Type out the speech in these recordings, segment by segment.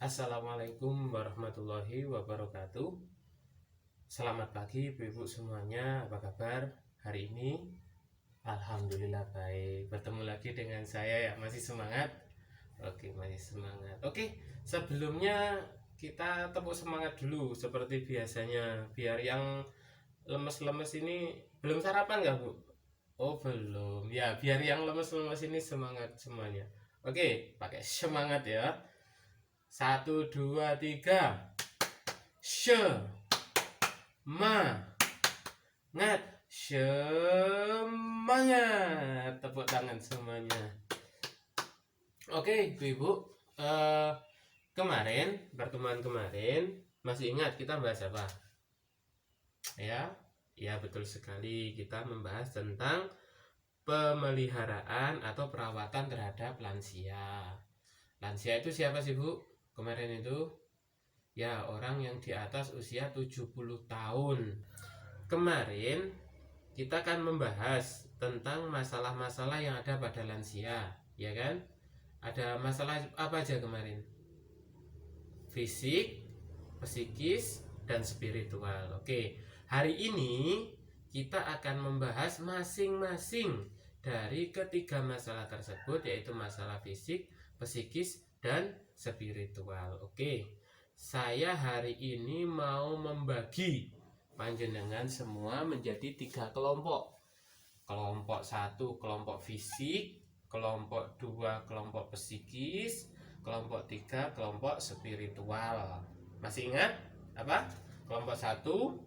Assalamualaikum warahmatullahi wabarakatuh. Selamat pagi ibu-ibu semuanya. Apa kabar hari ini? Alhamdulillah baik. Bertemu lagi dengan saya ya. Masih semangat? Oke, masih semangat. Oke, sebelumnya kita tepuk semangat dulu seperti biasanya. Biar yang lemes-lemes ini belum sarapan nggak Bu? Oh belum. Ya, biar yang lemes-lemes ini semangat semuanya. Oke, pakai semangat ya. 1, 2, 3. Semangat, semangat. Tepuk tangan semuanya. Oke, ibu-ibu, pertemuan kemarin masih ingat kita bahas apa? Ya, ya betul sekali, kita membahas tentang pemeliharaan atau perawatan terhadap lansia. Lansia itu siapa sih Bu? Kemarin itu ya orang yang di atas usia 70 tahun. Kemarin kita akan membahas tentang masalah-masalah yang ada pada lansia, ya kan? Ada masalah apa aja kemarin? Fisik, psikis, dan spiritual. Oke, hari ini kita akan membahas masing-masing dari ketiga masalah tersebut, yaitu masalah fisik, psikis, dan spiritual. Oke, saya hari ini mau membagi panjenengan semua menjadi 3 kelompok. Kelompok 1 kelompok fisik, kelompok 2 kelompok psikis, kelompok 3 kelompok spiritual. Masih ingat apa? Kelompok 1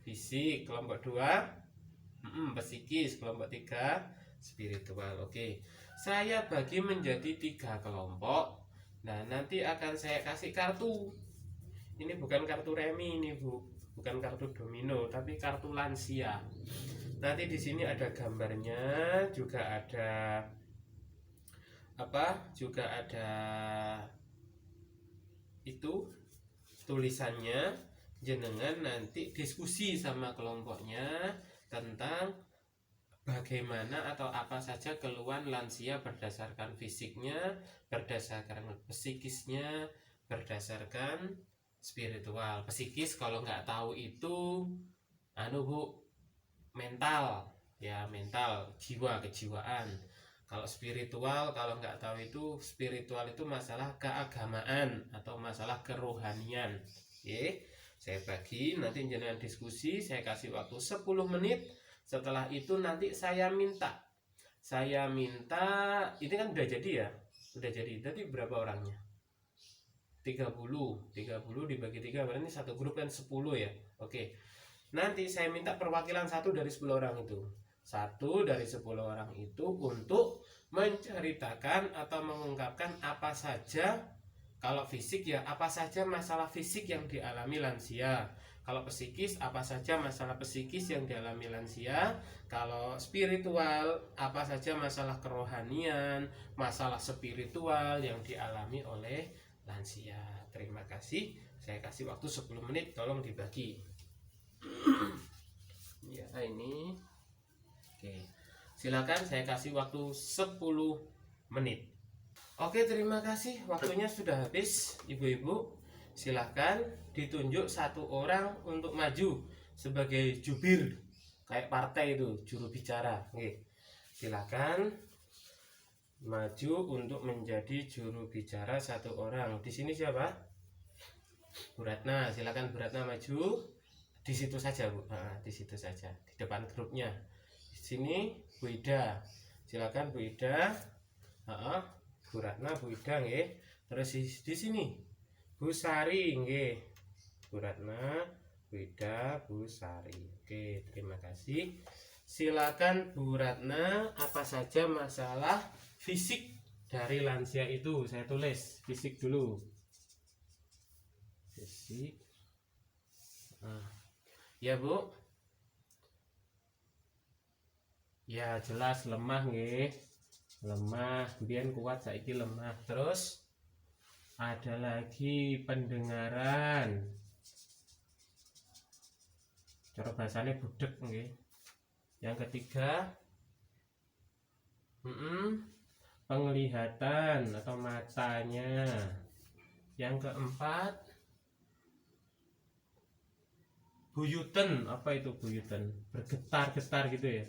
fisik, kelompok 2 psikis, kelompok 3 spiritual. Oke, saya bagi menjadi 3 kelompok. Nah, nanti akan saya kasih kartu. Ini bukan kartu remi ini Bu, bukan kartu domino, tapi kartu lansia. Nanti di sini ada gambarnya, juga ada apa? Juga ada itu tulisannya. Jenengan nanti diskusi sama kelompoknya tentang bagaimana atau apa saja keluhan lansia berdasarkan fisiknya, berdasarkan psikisnya, berdasarkan spiritual. Psikis kalau nggak tahu itu Bu, mental ya, mental, jiwa, kejiwaan. Kalau spiritual kalau nggak tahu itu, spiritual itu masalah keagamaan atau masalah kerohanian. Oke, saya bagi, nanti jangan diskusi, saya kasih waktu 10 menit. Setelah itu nanti saya minta ini kan udah jadi ya, udah jadi. Tadi berapa orangnya? 30 dibagi 3 berarti satu grup kan 10 ya. Oke, nanti saya minta perwakilan 1 dari 10 orang itu. 1 dari 10 orang itu untuk menceritakan atau mengungkapkan apa saja. Kalau fisik ya apa saja masalah fisik yang dialami lansia. Kalau psikis apa saja masalah psikis yang dialami lansia. Kalau spiritual apa saja masalah kerohanian, masalah spiritual yang dialami oleh lansia. Terima kasih. Saya kasih waktu 10 menit, tolong dibagi. Ya, ini. Oke. Silakan saya kasih waktu 10 menit. Oke, terima kasih. Waktunya sudah habis, ibu-ibu. Silahkan ditunjuk 1 orang untuk maju sebagai jubir, kayak partai itu, juru bicara. Oke. Silahkan maju untuk menjadi juru bicara 1 orang. Di sini siapa? Bu Ratna. Silahkan Bu Ratna maju. Di situ saja Bu. Di situ saja. Di depan grupnya. Di sini Bu Ida. Silakan Bu Ida. Bu Ratna, Bu Ida nggih. Terus di sini Bu Sari nggih. Bu Ratna, Bu Ida, Bu Sari. Oke, terima kasih. Silakan Bu Ratna, apa saja masalah fisik dari lansia itu? Saya tulis fisik dulu. Fisik. Ya Bu. Ya jelas lemah nggih. Lemah, kemudian kuat, saiki lemah. Terus ada lagi pendengaran, cara bahasanya budek nggih. Yang ketiga penglihatan atau matanya. Yang keempat, buyuten. Apa itu buyuten? Bergetar-getar gitu ya,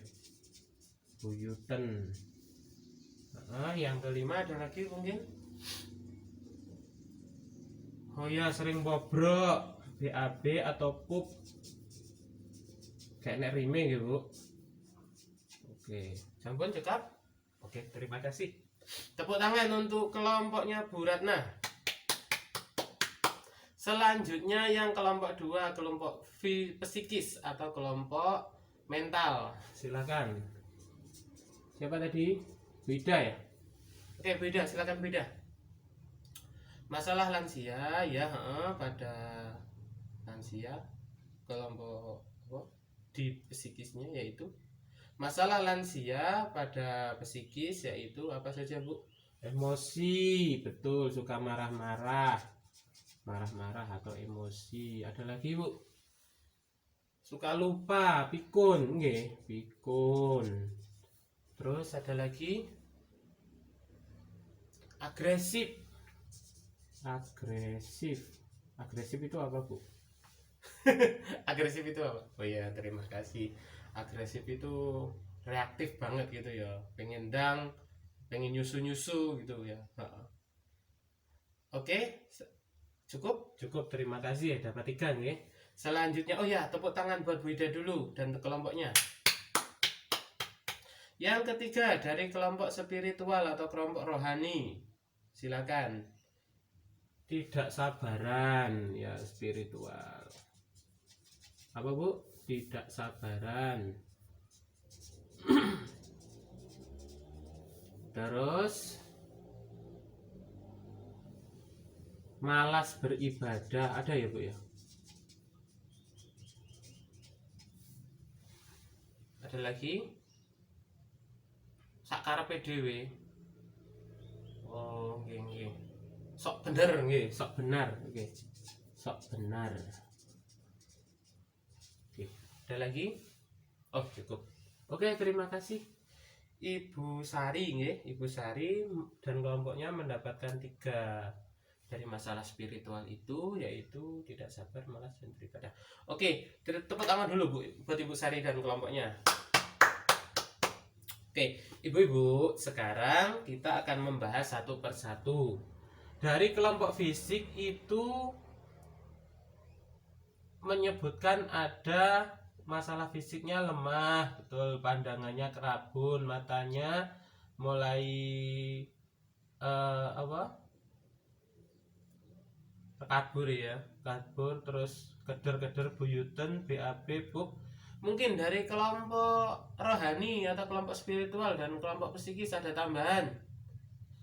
buyuten. Yang kelima ada lagi mungkin, oh ya, sering bobrok, BAB atau pup, kayak nek rime gitu Bu. Oke, sampun cekap. Oke, terima kasih. Tepuk tangan untuk kelompoknya Bu Ratna. Selanjutnya yang kelompok 2, kelompok psikis atau kelompok mental. Silakan. Siapa tadi? Beda ya? Oke, Beda, silakan Beda. Masalah lansia ya, pada lansia kelompok di psikisnya yaitu masalah lansia pada psikis yaitu apa saja Bu? Emosi, betul, suka marah-marah atau emosi. Ada lagi Bu? Suka lupa, pikun, nggih, pikun. Terus ada lagi agresif. Agresif itu apa Bu? Agresif itu apa? Oh iya, terima kasih. Agresif itu reaktif banget gitu ya, pengen nyusu gitu ya. Oke, cukup, terima kasih ya, dapat 3 nih. Selanjutnya, oh ya, tepuk tangan buat Bu Ida dulu dan kelompoknya. Yang ketiga dari kelompok spiritual atau kelompok rohani, silakan. Tidak sabaran ya, spiritual. Apa Bu? Tidak sabaran. Terus malas beribadah, ada ya Bu ya? Ada lagi? Sakarepe dhewe. Oh, nggih. Sok bener nggih, sok benar. Oke. Sok benar. Oke. Ada lagi? Oh, cukup. Oke, terima kasih Ibu Sari nggih. Ibu Sari dan kelompoknya mendapatkan 3 dari masalah spiritual itu, yaitu tidak sabar, malas dan beribadah. Oke, tepuk tangan dulu Bu buat Ibu Sari dan kelompoknya. Oke, Ibu-ibu, sekarang kita akan membahas satu persatu. Dari kelompok fisik itu menyebutkan ada masalah fisiknya lemah, betul, pandangannya kerabun, matanya mulai kabur ya, kabur, terus keder-keder, buyuten, BAB, pup. Mungkin dari kelompok rohani atau kelompok spiritual dan kelompok psikis ada tambahan.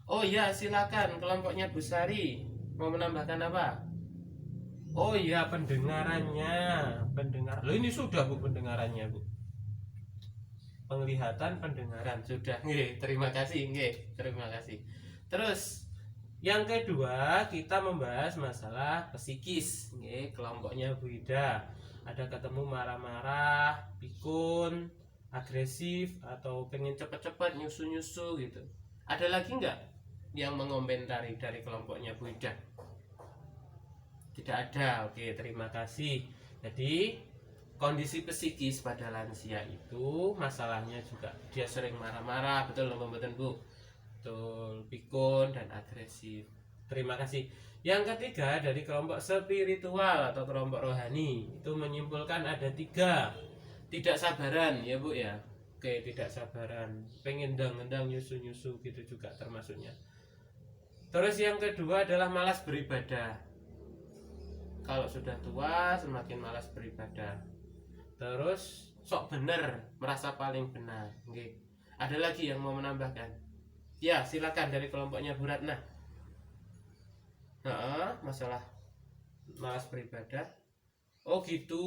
Oh iya, silakan kelompoknya Bu Sari mau menambahkan apa? Oh iya, pendengarannya, Loh, ini sudah Bu pendengarannya Bu. Penglihatan, pendengaran sudah. Nggih, terima kasih, nggih, terima kasih. Terus yang kedua kita membahas masalah psikis, nggih, kelompoknya Bu Ida. Ada ketemu marah-marah, pikun, agresif, atau pengen cepet-cepet nyusu-nyusu gitu. Ada lagi nggak yang mengomentari dari kelompoknya Bu Ida? Tidak ada. Oke, terima kasih. Jadi kondisi psikis pada lansia itu masalahnya juga dia sering marah-marah, betul betul Bu? Betul, pikun dan agresif. Terima kasih. Yang ketiga dari kelompok spiritual atau kelompok rohani itu menyimpulkan ada 3. Tidak sabaran ya Bu ya. Oke, tidak sabaran, pengen ndang-ndang, nyusu-nyusu gitu juga termasuknya. Terus yang kedua adalah malas beribadah. Kalau sudah tua semakin malas beribadah. Terus sok bener, merasa paling benar. Oke. Ada lagi yang mau menambahkan? Ya, silakan dari kelompoknya Bu Ratna. Masalah malas beribadah. Oh gitu.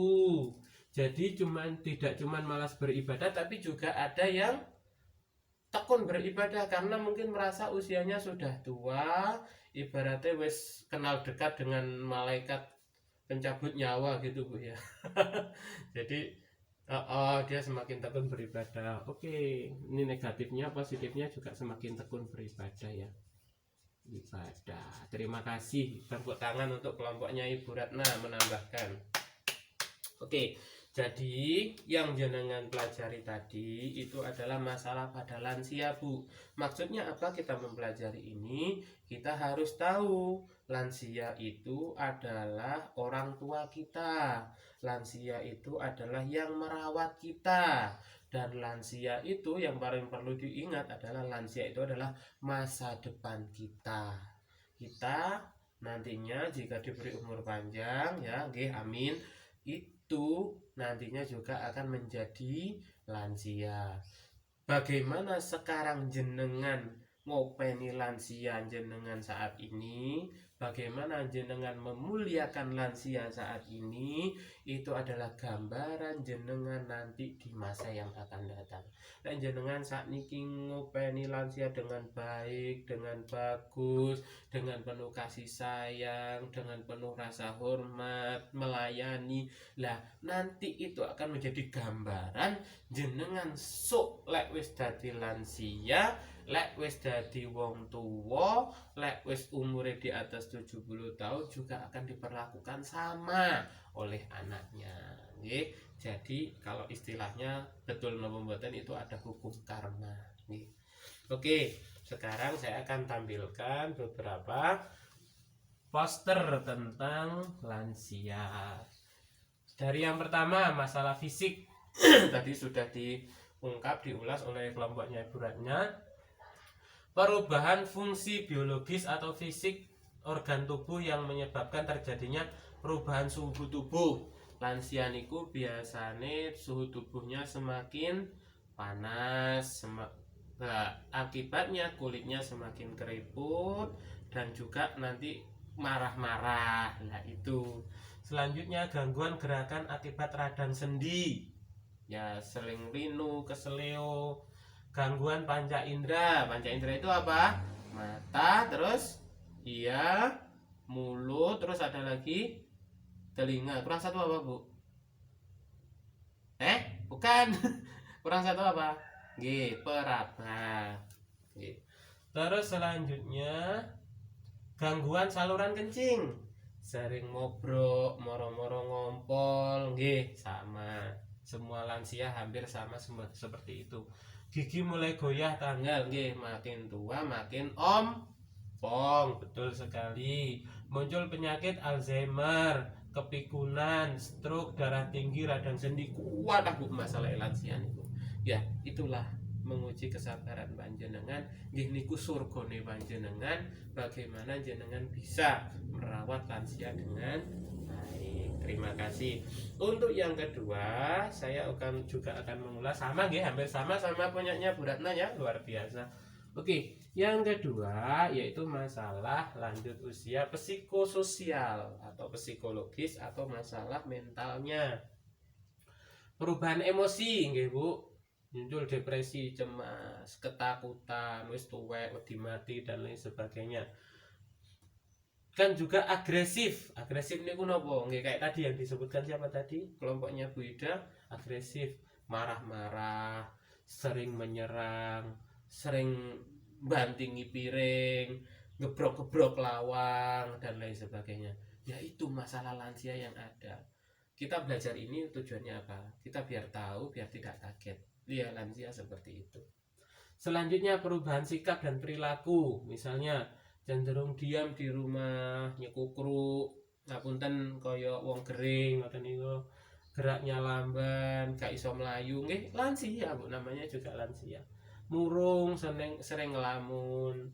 Jadi tidak cuman malas beribadah, tapi juga ada yang tekun beribadah karena mungkin merasa usianya sudah tua, ibaratnya wes kenal dekat dengan malaikat pencabut nyawa gitu Bu ya. Jadi dia semakin tekun beribadah. Oke, ini negatifnya, positifnya juga semakin tekun beribadah ya. ibadah. Terima kasih, tepuk tangan untuk kelompoknya Ibu Ratna menambahkan. Oke, jadi yang jenengan pelajari tadi itu adalah masalah pada lansia, Bu. Maksudnya apa kita mempelajari ini? Kita harus tahu lansia itu adalah orang tua kita. Lansia itu adalah yang merawat kita. Dan lansia itu yang paling perlu diingat adalah lansia itu adalah masa depan kita. Kita nantinya jika diberi umur panjang, ya, amin, itu nantinya juga akan menjadi lansia. Bagaimana sekarang jenengan ngopeni lansia jenengan saat ini, bagaimana jenengan memuliakan lansia saat ini, itu adalah gambaran jenengan nanti di masa yang akan datang. Dan jenengan saat niki ngopeni lansia dengan baik, dengan bagus, dengan penuh kasih sayang, dengan penuh rasa hormat, melayani, lah nanti itu akan menjadi gambaran jenengan sok lek wis dadi lansia, lek wis dadi wong tuwa, lek wis umure di atas 70 tahun juga akan diperlakukan sama oleh anaknya, nggih. Jadi kalau istilahnya betul napa mboten itu ada hukum karma, nggih. Oke, sekarang saya akan tampilkan beberapa poster tentang lansia. Dari yang pertama, masalah fisik. Tadi sudah diungkap, diulas oleh kelompoknya Ibu Ratna. Perubahan fungsi biologis atau fisik organ tubuh yang menyebabkan terjadinya perubahan suhu tubuh. Lansia niku biasanya suhu tubuhnya semakin panas, akibatnya kulitnya semakin keriput dan juga nanti marah-marah. Nah itu. Selanjutnya gangguan gerakan akibat radang sendi. Ya, sering linu, keseleo. Gangguan panca indera. Panca indera itu apa? Mata, terus iya, mulut, terus ada lagi telinga. Kurang satu apa, Bu? Bukan. Kurang satu apa? Peraba. Terus selanjutnya gangguan saluran kencing. Sering mobrok, moro-moro ngompol, sama. Semua lansia hampir sama seperti itu. Gigi mulai goyah tanggal, makin tua makin ompong, betul sekali. Muncul penyakit Alzheimer, kepikunan, stroke, darah tinggi, radang sendi. Kuat Bu masalah lansia niku. Ya, itulah menguji kesabaran panjenengan, nggih niku surgane panjenengan, bagaimana jenengan bisa merawat lansia dengan baik. Terima kasih. Untuk yang kedua, saya juga akan mengulas sama hampir sama punyanya Bu Ratna ya, luar biasa. Oke, yang kedua yaitu masalah lanjut usia psikososial atau psikologis atau masalah mentalnya. Perubahan emosi nggih Bu. Muncul depresi, cemas, ketakutan, wis tuwek, wedi mati dan lain sebagainya. Kan juga agresif. Agresif niku napa? Nggih kayak tadi yang disebutkan siapa tadi? Kelompoknya Bu Ida, agresif, marah-marah, sering menyerang, sering bantingi piring, gebrok-gebrok lawang dan lain sebagainya. Ya itu masalah lansia yang ada. Kita belajar ini tujuannya apa? Kita biar tahu, biar tidak kaget. Ya, lansia seperti itu. Selanjutnya perubahan sikap dan perilaku. Misalnya cenderung diam di rumah, nyekukruk, ngapunten kaya wong gering ngoten niku. Geraknya lamban, gak iso mlayu, nggih lansia Bu, namanya juga lansia. Murung, sering ngelamun,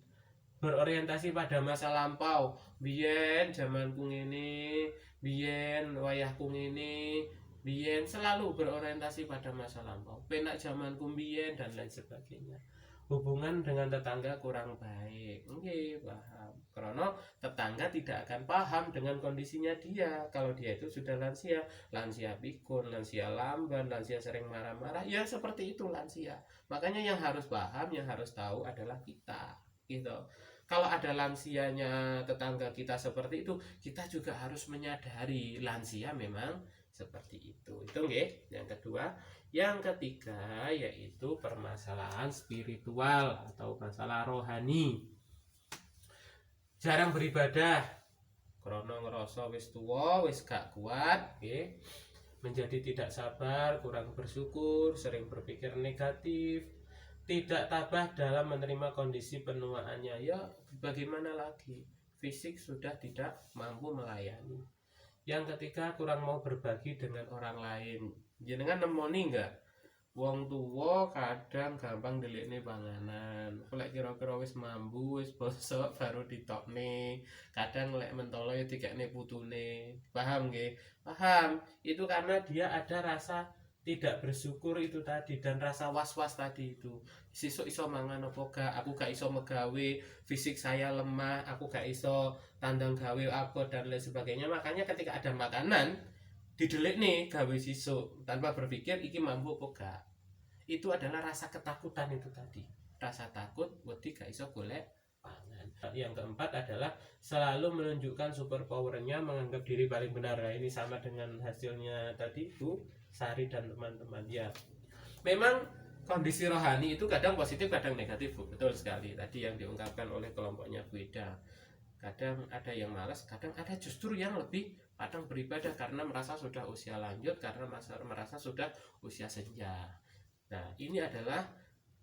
berorientasi pada masa lampau. Biyen zamanku ngene, biyen wayahku ngene, biyen, selalu berorientasi pada masa lampau. Penak zamanku biyen dan lain sebagainya. Hubungan dengan tetangga kurang baik. Paham. Karena tetangga tidak akan paham dengan kondisinya dia. Kalau dia itu sudah lansia, lansia pikun, lansia lamban, lansia sering marah-marah, ya seperti itu lansia. Makanya yang harus paham, yang harus tahu adalah kita. Gitu. Kalau ada lansianya tetangga kita seperti itu, kita juga harus menyadari lansia memang seperti itu nggih. Yang kedua, yang ketiga yaitu permasalahan spiritual atau masalah rohani. jarang beribadah karena ngerasa wis tuwa, wis gak kuat, nggih. Menjadi tidak sabar, kurang bersyukur, sering berpikir negatif, tidak tabah dalam menerima kondisi penuaannya. Ya, bagaimana lagi? Fisik sudah tidak mampu melayani. Yang ketiga, kurang mau berbagi dengan orang lain. Jenengan nemoni enggak? Wong tuwa kadang gampang ndelikne panganan. Lek kira-kira wis mambu, wis bosok baru ditokne. Kadang lek mentolo ya dikekne putune. Paham nggih? Paham. Itu karena dia ada rasa tidak bersyukur itu tadi dan rasa was-was tadi itu. Sesuk iso mangan apa gak? Aku gak iso megawe, fisik saya lemah, aku gak iso tandang gawe apa dan lain sebagainya. Makanya ketika ada makanan didelik nih gawe sisuk tanpa berpikir iki mampu apa gak. Itu adalah rasa ketakutan itu tadi, rasa takut wedi gak iso golek pangan. Yang keempat adalah selalu menunjukkan super powernya, menganggap diri paling benar. Nah, ini sama dengan hasilnya tadi Bu Sari dan teman-teman. Ya, memang kondisi rohani itu kadang positif kadang negatif Bu. Betul sekali tadi yang diungkapkan oleh kelompoknya Bu Ida. Kadang ada yang malas, kadang ada justru yang lebih kadang beribadah karena merasa sudah usia lanjut, karena merasa sudah usia senja. Nah, ini adalah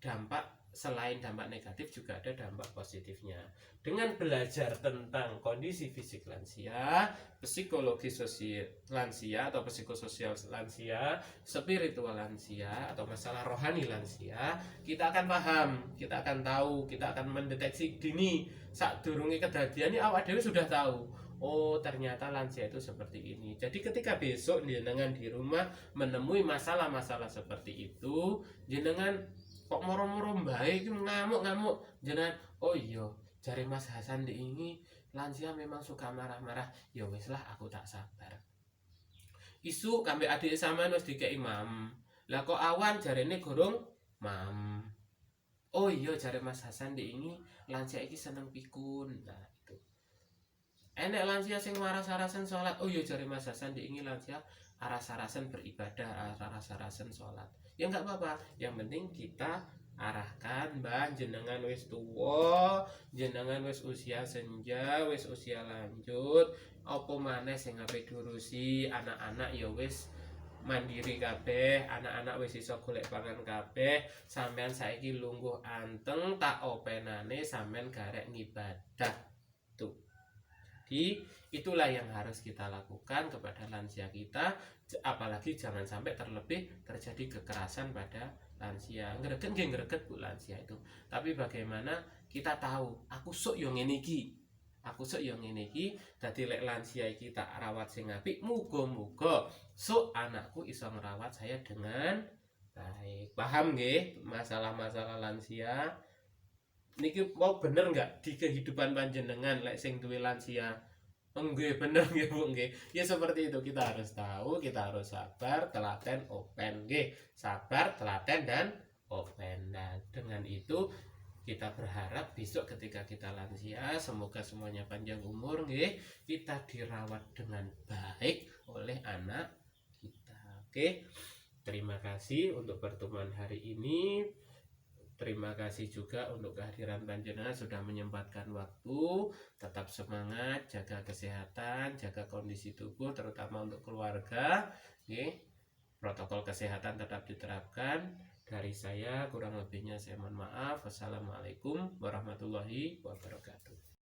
dampak, selain dampak negatif juga ada dampak positifnya. Dengan belajar tentang kondisi fisik lansia, psikologi sosial lansia atau psikososial lansia, spiritual lansia atau masalah rohani lansia, kita akan paham, kita akan tahu, kita akan mendeteksi dini. Sadurunge kedadian ini awak dhewe sudah tahu. Oh, ternyata lansia itu seperti ini. Jadi ketika besok jenengan di rumah menemui masalah-masalah seperti itu, jenengan kok moro-moro baik ngamuk-ngamuk, jenengan oh iya, jare Mas Hasan ini lansia memang suka marah-marah. Ya wis lah, aku tak sabar. Isu kambe adik sampean wis dikeki mam. Lah kok awan jarene gorong mam. Oh iya, jare Mas Hasan ini lansia iki seneng pikun. Nah, enek lansia sing waras-warasen sholat. Oh iya, jare Mas Hasan diingin lansia aras-arasen beribadah, aras-arasen sholat. Ya nggak apa-apa, yang penting kita arahkan mbah, jenengan wis tuwa, jenengan wis usia senja, wis usia lanjut, apa maneh sing ape diurusi, anak-anak ya wis mandiri kabeh, anak-anak wis iso golek pangan kabeh, sampean saiki lungguh anteng tak openane sampean garek ngibadah. Tuh. Jadi itulah yang harus kita lakukan kepada lansia kita, apalagi jangan sampai terlebih terjadi kekerasan pada lansia. Ngreget Bu lansia itu. Tapi bagaimana kita tahu aku sok yo ngene iki. Aku sok yo ngene iki, dadi lek lansia iki tak rawat sing apik, muga-muga sok anakku iso ngerawat saya dengan baik. Paham nggih masalah-masalah lansia? Niki mau bener nggak di kehidupan panjenengan lek sing duwe lansia? Nggih bener nggih Bu nggih. Ya seperti itu, kita harus tahu, kita harus sabar, telaten, open nggih. Sabar, telaten dan open. Nah, dengan itu kita berharap besok ketika kita lansia, semoga semuanya panjang umur nggih, kita dirawat dengan baik oleh anak kita. Oke. Terima kasih untuk pertemuan hari ini. Terima kasih juga untuk kehadiran panjenengan sudah menyempatkan waktu. Tetap semangat, jaga kesehatan, jaga kondisi tubuh, terutama untuk keluarga. Oke. Protokol kesehatan tetap diterapkan. Dari saya kurang lebihnya saya mohon maaf. Wassalamualaikum warahmatullahi wabarakatuh.